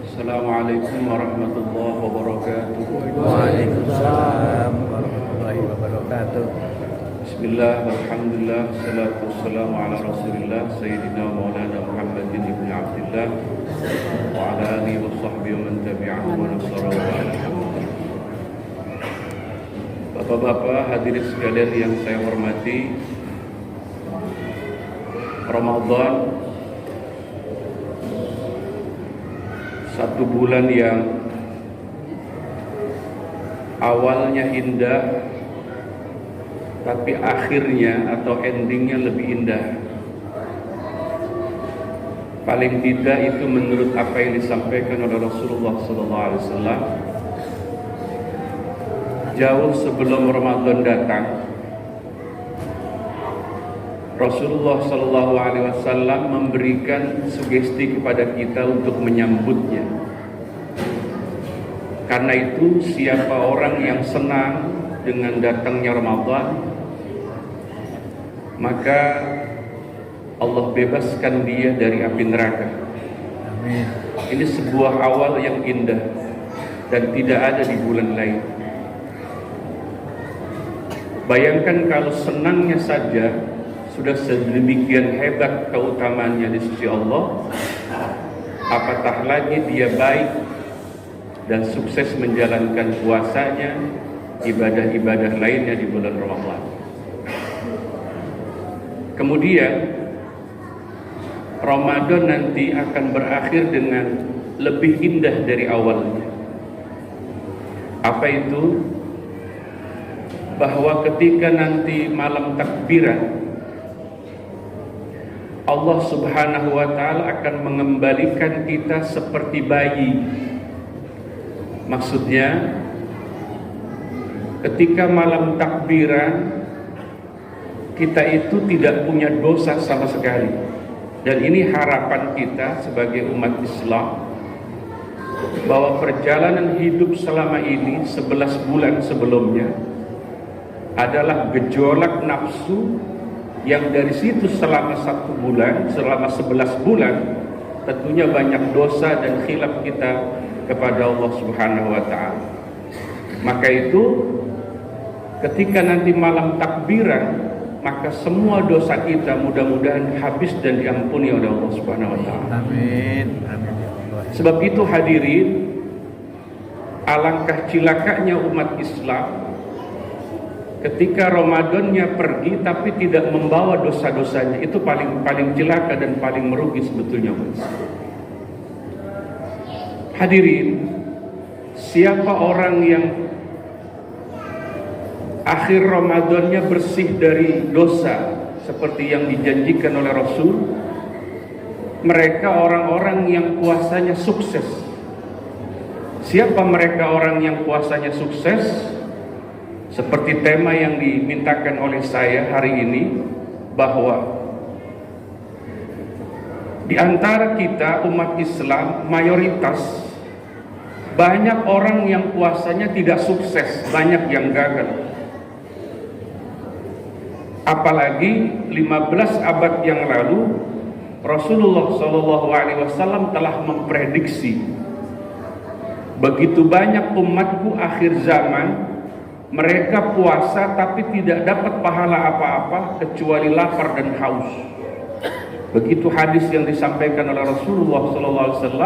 Assalamualaikum warahmatullahi wabarakatuh. Waalaikumsalam warahmatullahi wabarakatuh. Bismillah, alhamdulillah, salatu wassalamu ala rasulillah Sayyidina Maulana Muhammadin ibn Abdillah wa ala alihi wa sahbihi wa man tabi'ahu wa nasara wa alhamdulillah. Bapak-bapak hadirin sekalian yang saya hormati, Ramadan satu bulan yang awalnya indah tapi akhirnya atau endingnya lebih indah. Paling tidak itu menurut apa yang disampaikan oleh Rasulullah SAW. Jauh sebelum Ramadan datang, Rasulullah SAW memberikan sugesti kepada kita untuk menyambutnya. Karena itu siapa orang yang senang dengan datangnya Ramadan, maka Allah bebaskan dia dari api neraka. Amin. Ini sebuah awal yang indah dan tidak ada di bulan lain. Bayangkan kalau senangnya saja sudah sedemikian hebat keutamaannya di sisi Allah, apatah lagi dia baik dan sukses menjalankan puasanya, ibadah-ibadah lainnya di bulan Ramadan. Kemudian Ramadan nanti akan berakhir dengan lebih indah dari awalnya. Apa itu? Bahwa ketika nanti malam takbiran, Allah Subhanahu wa Ta'ala akan mengembalikan kita seperti bayi. Maksudnya, ketika malam takbiran, kita itu tidak punya dosa sama sekali. Dan ini harapan kita sebagai umat Islam, bahwa perjalanan hidup selama ini 11 bulan sebelumnya adalah gejolak nafsu yang dari situ selama 1 bulan, selama 11 bulan tentunya banyak dosa dan khilaf kita kepada Allah Subhanahu wa Ta'ala. Maka itu ketika nanti malam takbiran, maka semua dosa kita mudah-mudahan habis dan diampuni oleh Allah Subhanahu wa Ta'ala. Amin. Amin ya Allah. Sebab itu hadirin, alangkah cilakanya umat Islam ketika Ramadannya pergi tapi tidak membawa dosa-dosanya. Itu paling celaka dan paling merugi sebetulnya. Hadirin, siapa orang yang akhir Ramadannya bersih dari dosa seperti yang dijanjikan oleh Rasul? Mereka orang-orang yang puasanya sukses. Siapa mereka orang yang puasanya sukses? Seperti tema yang dimintakan oleh saya hari ini, bahwa di antara kita umat Islam mayoritas banyak orang yang puasanya tidak sukses, banyak yang gagal. Apalagi 15 abad yang lalu Rasulullah SAW telah memprediksi begitu banyak umatku akhir zaman mereka puasa tapi tidak dapat pahala apa-apa kecuali lapar dan haus. Begitu hadis yang disampaikan oleh Rasulullah SAW,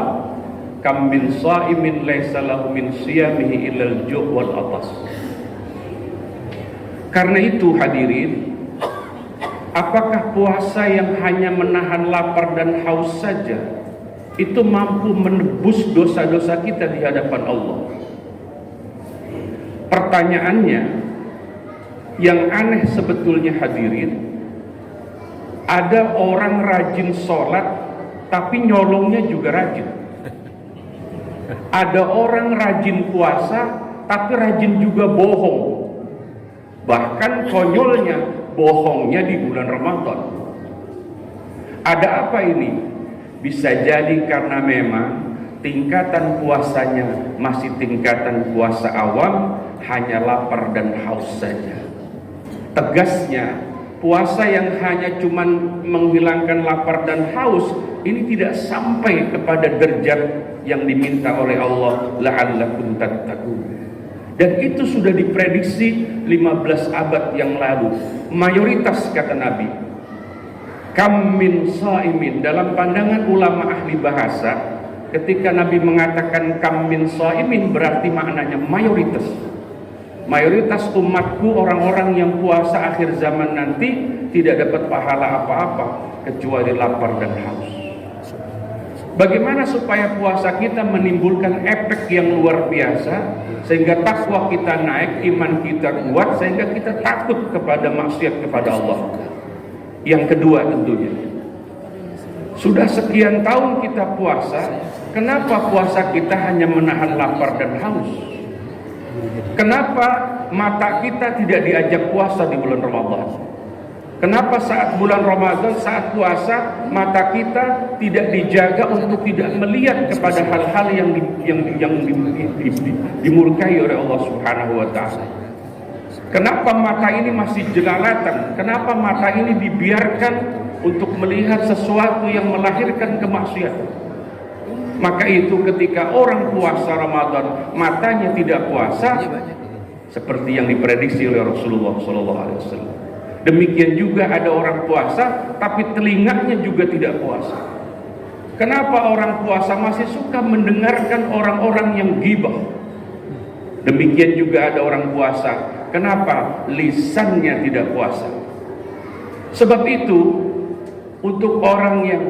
kam min sha'imin laisa lahu min siyamihi illal ju' wal atas. Karena itu hadirin, apakah puasa yang hanya menahan lapar dan haus saja itu mampu menebus dosa-dosa kita di hadapan Allah? Pertanyaannya yang aneh sebetulnya hadirin, ada orang rajin sholat tapi nyolongnya juga rajin. Ada orang rajin puasa tapi rajin juga bohong. Bahkan konyolnya bohongnya di bulan Ramadan. Ada apa ini? Bisa jadi karena memang tingkatan puasanya masih tingkatan puasa awam, hanya lapar dan haus saja. Tegasnya, puasa yang hanya cuman menghilangkan lapar dan haus, ini tidak sampai kepada derajat yang diminta oleh Allah, la'allakum tattaqun. Dan itu sudah diprediksi 15 abad yang lalu. Mayoritas, kata Nabi, kam min shaimin, dalam pandangan ulama ahli bahasa, ketika Nabi mengatakan kam min shaimin berarti maknanya mayoritas. Mayoritas umatku, orang-orang yang puasa akhir zaman nanti tidak dapat pahala apa-apa kecuali lapar dan haus. Bagaimana supaya puasa kita menimbulkan efek yang luar biasa sehingga takwa kita naik, iman kita kuat, sehingga kita takut kepada maksiat kepada Allah. Yang kedua tentunya, sudah sekian tahun kita puasa, kenapa puasa kita hanya menahan lapar dan haus? Kenapa mata kita tidak diajak puasa di bulan Ramadan? Kenapa saat bulan Ramadan, saat puasa, mata kita tidak dijaga untuk tidak melihat kepada hal-hal yang dimurkai oleh Allah Subhanahu wa Ta'ala? Kenapa mata ini masih jelalatan? Kenapa mata ini dibiarkan untuk melihat sesuatu yang melahirkan kemaksiatan? Maka itu ketika orang puasa Ramadan matanya tidak puasa, seperti yang diprediksi oleh Rasulullah SAW. Demikian juga ada orang puasa tapi telinganya juga tidak puasa. Kenapa orang puasa masih suka mendengarkan orang-orang yang ghibah? Demikian juga ada orang puasa, kenapa lisannya tidak puasa? Sebab itu, untuk orang yang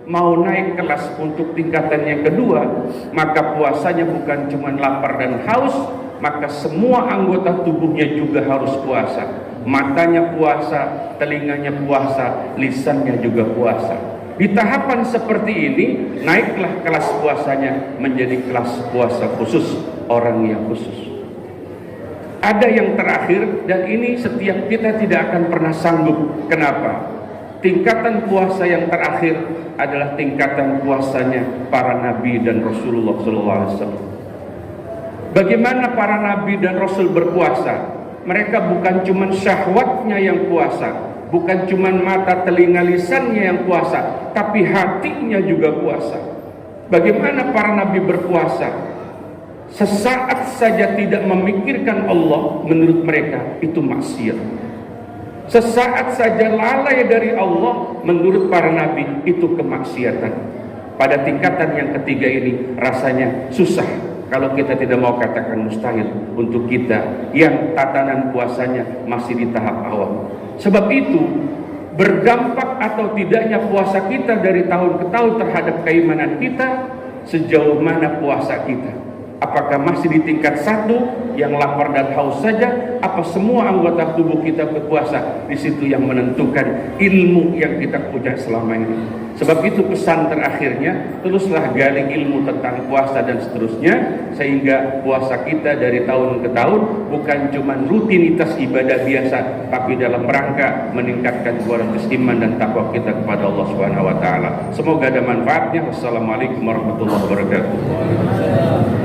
mau naik kelas untuk tingkatan yang kedua, maka puasanya bukan cuma lapar dan haus, maka semua anggota tubuhnya juga harus puasa. Matanya puasa, telinganya puasa, lisannya juga puasa. Di tahapan seperti ini, naiklah kelas puasanya menjadi kelas puasa khusus, orang yang khusus. Ada yang terakhir, dan ini setiap kita tidak akan pernah sanggup. Kenapa? Tingkatan puasa yang terakhir adalah tingkatan puasanya para nabi dan Rasulullah SAW. Bagaimana para nabi dan Rasul berpuasa? Mereka bukan cuma syahwatnya yang puasa, bukan cuma mata, telinga, lisannya yang puasa, tapi hatinya juga puasa. Bagaimana para nabi berpuasa? Sesaat saja tidak memikirkan Allah, menurut mereka itu maksiat. Sesaat saja lalai dari Allah, menurut para nabi itu kemaksiatan. Pada tingkatan yang ketiga ini rasanya susah, kalau kita tidak mau katakan mustahil, untuk kita yang tatanan puasanya masih di tahap awal. Sebab itu, berdampak atau tidaknya puasa kita dari tahun ke tahun terhadap keimanan kita, sejauh mana puasa kita. Apakah masih di tingkat satu yang lapar dan haus saja, apa semua anggota tubuh kita berpuasa? Di situ yang menentukan ilmu yang kita punya selama ini. Sebab itu pesan terakhirnya, teruslah gali ilmu tentang puasa dan seterusnya, sehingga puasa kita dari tahun ke tahun bukan cuma rutinitas ibadah biasa, tapi dalam rangka meningkatkan kualitas iman dan takwa kita kepada Allah Subhanahu wa Ta'ala. Semoga ada manfaatnya. Wassalamualaikum warahmatullahi wabarakatuh.